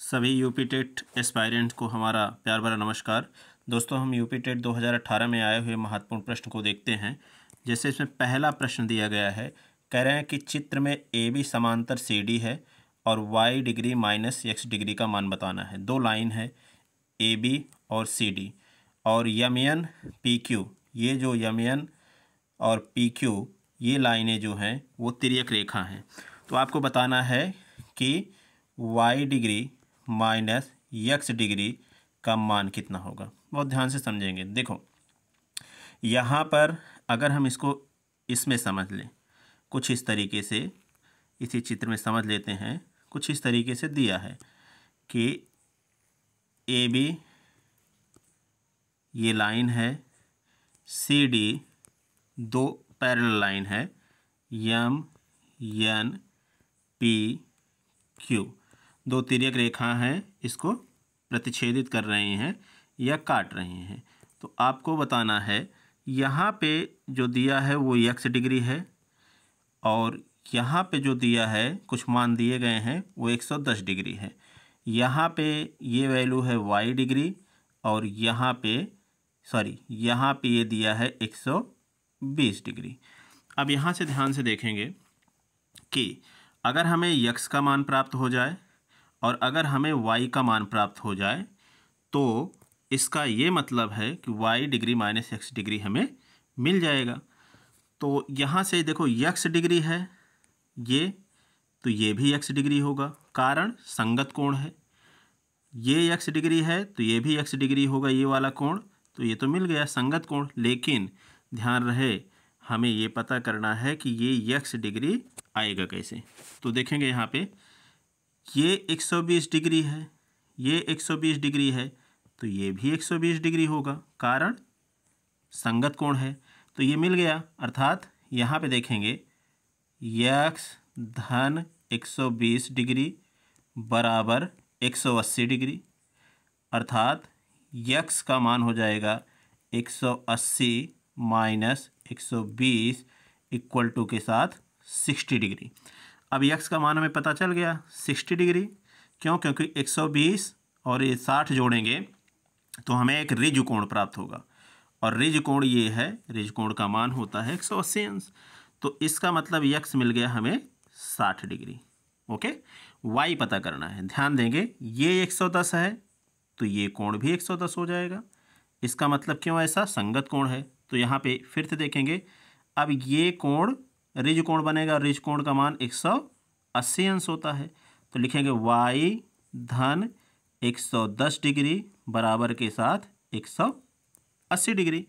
सभी UP TET aspirant को हमारा प्यार भरा नमस्कार। दोस्तों, हम यूपी टेट 2018 में आए हुए महत्वपूर्ण प्रश्न को देखते हैं। जैसे इसमें पहला प्रश्न दिया गया है, कह रहे हैं कि चित्र में ए बी समांतर सी डी है और Y degree minus X degree का मान बताना है। दो लाइन है ए बी और सी डी और यम एन पी क्यू, ये जो यम एन और पी क्यू ये लाइनें जो हैं वो तिर्यक रेखा हैं। तो आपको बताना है कि Y degree minus X degree का मान कितना होगा। बहुत ध्यान से समझेंगे। देखो, यहाँ पर अगर हम इसको इसमें समझ लें, कुछ इस तरीके से इसी चित्र में समझ लेते हैं। कुछ इस तरीके से दिया है कि ए बी ये लाइन है, सी डी दो पैरेलल लाइन है, यम एन पी क्यू दो तिर्यक रेखा हैं, इसको प्रतिच्छेदित कर रहे हैं या काट रहे हैं। तो आपको बताना है यहाँ पे जो दिया है वो एक्स डिग्री है और यहाँ पे जो दिया है कुछ मान दिए गए हैं वो 110 डिग्री है। यहाँ पे ये वैल्यू है वाई डिग्री और यहाँ पे ये दिया है 120 डिग्री। अब यहाँ से ध्यान से देखेंगे कि अगर हमें यक्स का मान प्राप्त हो जाए और अगर हमें वाई का मान प्राप्त हो जाए तो इसका ये मतलब है कि Y degree minus X degree हमें मिल जाएगा। तो यहाँ से देखो, यक्स डिग्री है ये, तो ये भी एक्स डिग्री होगा, कारण संगत कोण है। ये एक्स डिग्री है तो ये भी एक्स डिग्री होगा, ये वाला कोण, तो ये तो मिल गया संगत कोण। लेकिन ध्यान रहे, हमें ये पता करना है कि ये एक्स डिग्री आएगा कैसे। तो देखेंगे यहाँ पे ये 120 डिग्री है, ये 120 डिग्री है, तो ये भी 120 डिग्री होगा, कारण संगत कोण है। तो ये मिल गया, अर्थात यहाँ पे देखेंगे यक्स धन 120 डिग्री बराबर 180 डिग्री, अर्थात यक्स का मान हो जाएगा 180 माइनस 120 इक्वल टू के साथ 60 डिग्री। अब यक्स का मान हमें पता चल गया 60 डिग्री। क्यों? क्योंकि 120 और ये 60 जोड़ेंगे तो हमें एक ऋज कोण प्राप्त होगा और ऋज कोण ये है, ऋज कोण का मान होता है 180 अंश। तो इसका मतलब यक्स मिल गया हमें 60 डिग्री। ओके, वाई पता करना है। ध्यान देंगे, ये 110 है तो ये कोण भी 110 हो जाएगा। इसका मतलब क्यों ऐसा? संगत कोण है। तो यहाँ पे फिर से देखेंगे, अब ये कोण ऋज कोण बनेगा, ऋज कोण का मान 180 अंश होता है। तो लिखेंगे वाई धन 110 डिग्री बराबर के साथ 180 degree.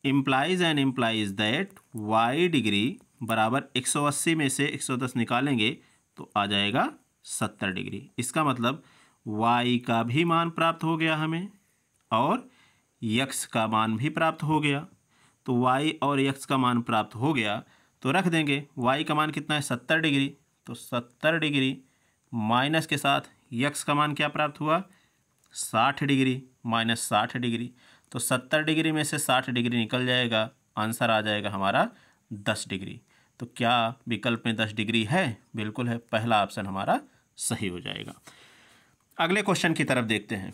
Implies and implies that Y degree बराबर 180 में से 110 निकालेंगे तो आ जाएगा 70 डिग्री। इसका मतलब वाई का भी मान प्राप्त हो गया हमें और यक्स का मान भी प्राप्त हो गया। तो वाई और यक्स का मान प्राप्त हो गया तो रख देंगे, वाई का मान कितना है 70 डिग्री, तो 70 डिग्री माइनस के साथ यक्स का मान क्या प्राप्त हुआ 60 डिग्री माइनस 60 डिग्री। तो 70 डिग्री में से 60 डिग्री निकल जाएगा, आंसर आ जाएगा हमारा 10 डिग्री। तो क्या विकल्प में 10 डिग्री है? बिल्कुल है, पहला ऑप्शन हमारा सही हो जाएगा। अगले क्वेश्चन की तरफ देखते हैं।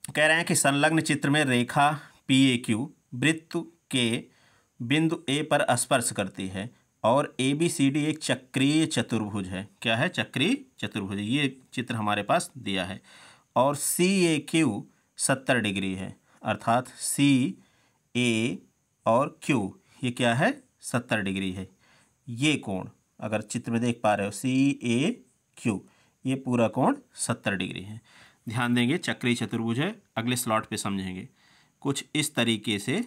कह रहे हैं कि संलग्न चित्र में रेखा पी ए क्यू वृत्त के बिंदु ए पर स्पर्श करती है और ए बी सी डी एक चक्रीय चतुर्भुज है। क्या है? चक्रीय चतुर्भुज। ये चित्र हमारे पास दिया है और सी ए क्यू 70 डिग्री है, अर्थात सी ए और क्यू ये क्या है 70 डिग्री है। ये कोण अगर चित्र में देख पा रहे हो, सी ए क्यू ये पूरा कोण 70 डिग्री है। ध्यान देंगे, चक्रीय चतुर्भुज है, अगले स्लॉट पे समझेंगे। कुछ इस तरीके से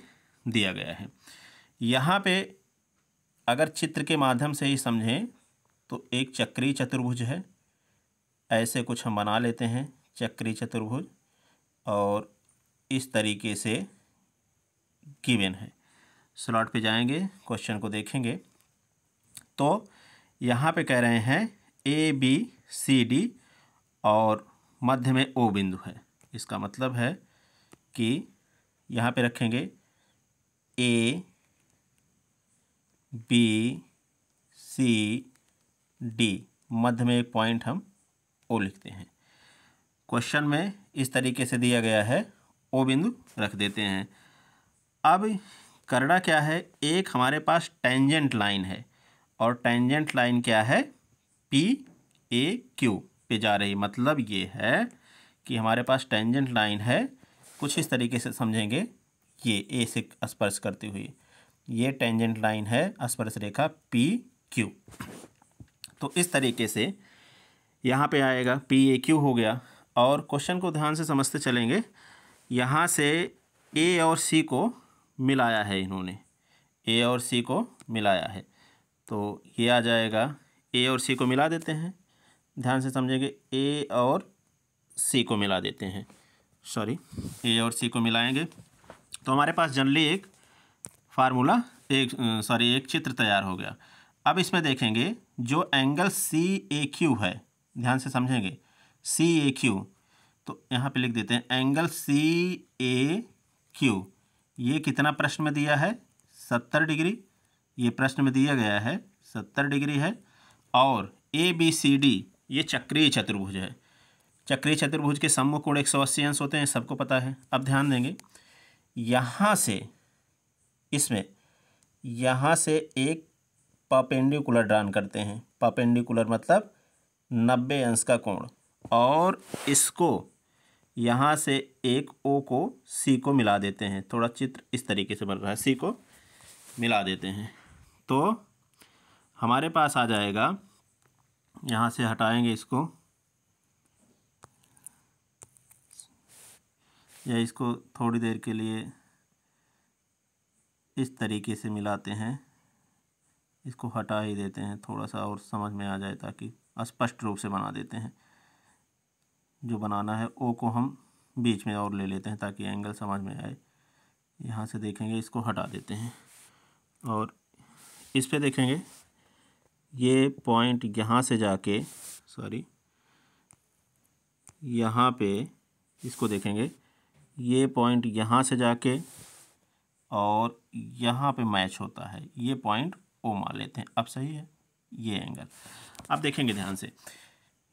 दिया गया है। यहाँ पे अगर चित्र के माध्यम से ही समझें तो एक चक्रीय चतुर्भुज है, ऐसे कुछ हम बना लेते हैं चक्रीय चतुर्भुज, और इस तरीके से गिवन है। स्लॉट पे जाएंगे, क्वेश्चन को देखेंगे तो यहाँ पे कह रहे हैं ए बी सी डी और मध्य में ओ बिंदु है। इसका मतलब है कि यहाँ पे रखेंगे ए बी सी डी, मध्य में एक पॉइंट हम ओ लिखते हैं। क्वेश्चन में इस तरीके से दिया गया है, ओ बिंदु रख देते हैं। अब करना क्या है, एक हमारे पास टेंजेंट लाइन है और टेंजेंट लाइन क्या है, पी ए क्यू पे जा रही। मतलब ये है कि हमारे पास टेंजेंट लाइन है, कुछ इस तरीके से समझेंगे, ये ए से स्पर्श करती हुई, ये टेंजेंट लाइन है, स्पर्श रेखा पी क्यू। तो इस तरीके से यहाँ पे आएगा, पी ए क्यू हो गया। और क्वेश्चन को ध्यान से समझते चलेंगे, यहाँ से ए और सी को मिलाया है इन्होंने, ए और सी को मिलाया है, तो ये आ जाएगा, ए और सी को मिला देते हैं, ध्यान से समझेंगे, ए और सी को मिला देते हैं, सॉरी ए और सी को मिलाएंगे तो हमारे पास जनरली एक फार्मूला, एक चित्र तैयार हो गया। अब इसमें देखेंगे जो एंगल सी ए क्यू है, ध्यान से समझेंगे, सी ए क्यू, तो यहाँ पे लिख देते हैं एंगल सी ए क्यू, ये कितना प्रश्न में दिया है, 70 डिग्री, ये प्रश्न में दिया गया है 70 डिग्री है। और ए बी सी डी ये चक्रीय चतुर्भुज है, चक्रीय चतुर्भुज के सम्मुख कोण 180 अंश होते हैं, सबको पता है। अब ध्यान देंगे, यहाँ से इसमें, यहाँ से एक परपेंडिकुलर ड्रान करते हैं, परपेंडिकुलर मतलब 90 अंश का कोण, और इसको यहाँ से एक ओ को सी को मिला देते हैं। थोड़ा चित्र इस तरीके से बन रहा है, सी को मिला देते हैं तो हमारे पास आ जाएगा, यहाँ से हटाएंगे इसको, या इसको थोड़ी देर के लिए इस तरीके से मिलाते हैं, इसको हटा ही देते हैं, थोड़ा सा और समझ में आ जाए, ताकि स्पष्ट रूप से बना देते हैं। जो बनाना है ओ को हम बीच में और ले लेते हैं ताकि एंगल समझ में आए। यहाँ से देखेंगे, इसको हटा देते हैं और इस पे देखेंगे, ये पॉइंट यहाँ से जाके, सॉरी यहाँ पे इसको देखेंगे, ये पॉइंट यहाँ से जाके और यहाँ पे मैच होता है, ये पॉइंट ओ मान लेते हैं। अब सही है ये एंगल। अब देखेंगे ध्यान से,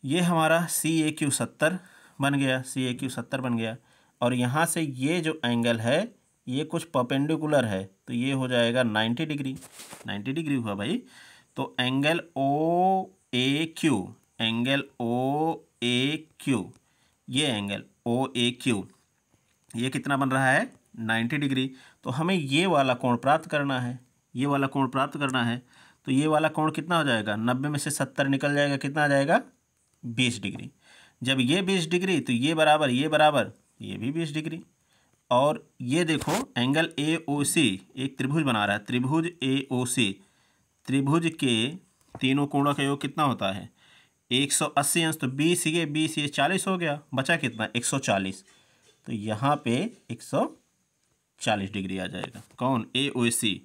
ये हमारा सी ए क्यू 70 बन गया, सी ए क्यू 70 बन गया, और यहाँ से ये जो एंगल है ये कुछ परपेंडिकुलर है, तो ये हो जाएगा 90 डिग्री, 90 डिग्री हुआ भाई। तो एंगल ओ ए क्यू, एंगल ओ ए क्यू, ये एंगल ओ ए क्यू ये कितना बन रहा है, 90 डिग्री। तो हमें ये वाला कोण प्राप्त करना है, ये वाला कोण प्राप्त करना है, तो ये वाला कोण कितना हो जाएगा, 90 में से 70 निकल जाएगा, कितना आ जाएगा, 20 डिग्री। जब ये 20 डिग्री तो ये बराबर ये भी 20 डिग्री। और ये देखो एंगल ए ओ सी एक त्रिभुज बना रहा है, त्रिभुज ए ओ सी, त्रिभुज के तीनों कोणों का योग कितना होता है, 180 अंश, तो 20 ये 40 हो गया, बचा कितना, 140, तो यहाँ पे 140 डिग्री आ जाएगा, कौन, ए ओ सी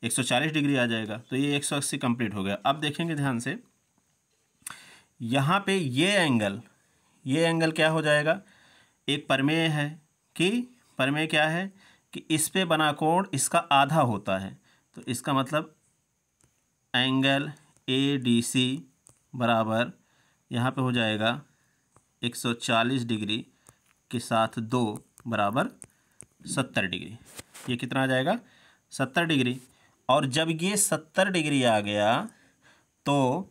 140 डिग्री आ जाएगा। तो ये 180 कंप्लीट हो गया। अब देखेंगे ध्यान से, यहाँ पे ये एंगल क्या हो जाएगा, एक प्रमेय है कि, प्रमेय क्या है कि इस पे बना कोण इसका आधा होता है, तो इसका मतलब एंगल ए डी सी बराबर यहाँ पे हो जाएगा 140 डिग्री के साथ 2 बराबर 70 डिग्री। ये कितना आ जाएगा, 70 डिग्री। और जब ये 70 डिग्री आ गया तो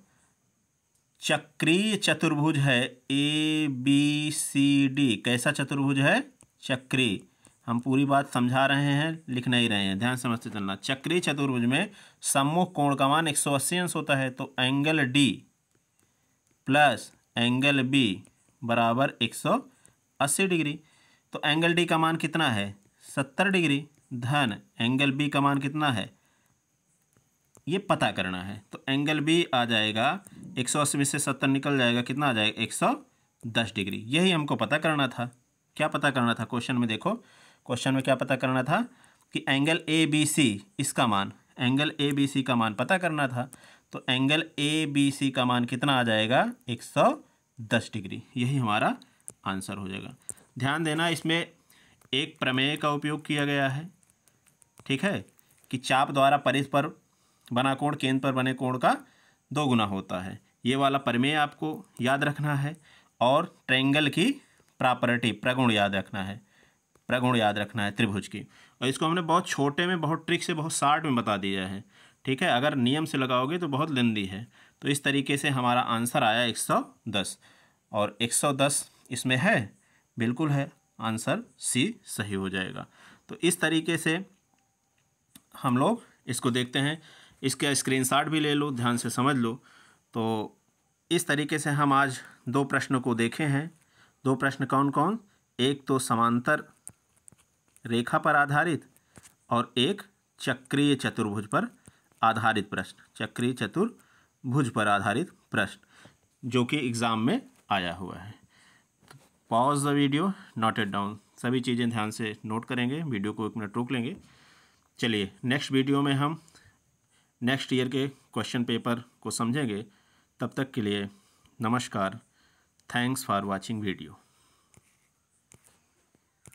चक्रीय चतुर्भुज है ए बी सी डी, कैसा चतुर्भुज है, चक्रीय। हम पूरी बात समझा रहे हैं, लिख नहीं रहे हैं, ध्यान समझते चलना। चक्रीय चतुर्भुज में सम्मुख कोण का मान 180 अंश होता है, तो angle D plus angle B बराबर 180 डिग्री। तो एंगल डी का मान कितना है, 70 डिग्री, धन एंगल बी का मान कितना है, ये पता करना है। तो एंगल बी आ जाएगा 180 में से 70 निकल जाएगा, कितना आ जाएगा, 110 डिग्री। यही हमको पता करना था। क्या पता करना था क्वेश्चन में, देखो क्वेश्चन में क्या पता करना था कि एंगल ए बी सी, इसका मान, एंगल ए बी सी का मान पता करना था। तो एंगल ए बी सी का मान कितना आ जाएगा, 110 डिग्री। यही हमारा आंसर हो जाएगा। ध्यान देना, इसमें एक प्रमेय का उपयोग किया गया है, ठीक है, कि चाप द्वारा परिध पर बना कोण केंद्र पर बने कोण का 2 गुना होता है। ये वाला प्रमेय आपको याद रखना है। और ट्रायंगल की प्रॉपर्टी, प्रगुण याद रखना है, प्रगुण याद रखना है त्रिभुज की। और इसको हमने बहुत छोटे में, बहुत ट्रिक से, बहुत शार्ट में बता दिया है, ठीक है। अगर नियम से लगाओगे तो बहुत लेंदी है। तो इस तरीके से हमारा आंसर आया 110, और 110 इसमें है, बिल्कुल है, आंसर सी सही हो जाएगा। तो इस तरीके से हम लोग इसको देखते हैं। इसका स्क्रीनशॉट भी ले लो, ध्यान से समझ लो। तो इस तरीके से हम आज 2 प्रश्न को देखे हैं। 2 प्रश्न कौन कौन? एक तो समांतर रेखा पर आधारित और एक चक्रीय चतुर्भुज पर आधारित प्रश्न, चक्रीय चतुर्भुज पर आधारित प्रश्न जो कि एग्ज़ाम में आया हुआ है। Pause the video, note it down, सभी चीज़ें ध्यान से नोट करेंगे। वीडियो को 1 मिनट रोक लेंगे। चलिए नेक्स्ट वीडियो में हम नेक्स्ट ईयर के क्वेश्चन पेपर को समझेंगे। तब तक के लिए नमस्कार। Thanks for watching video.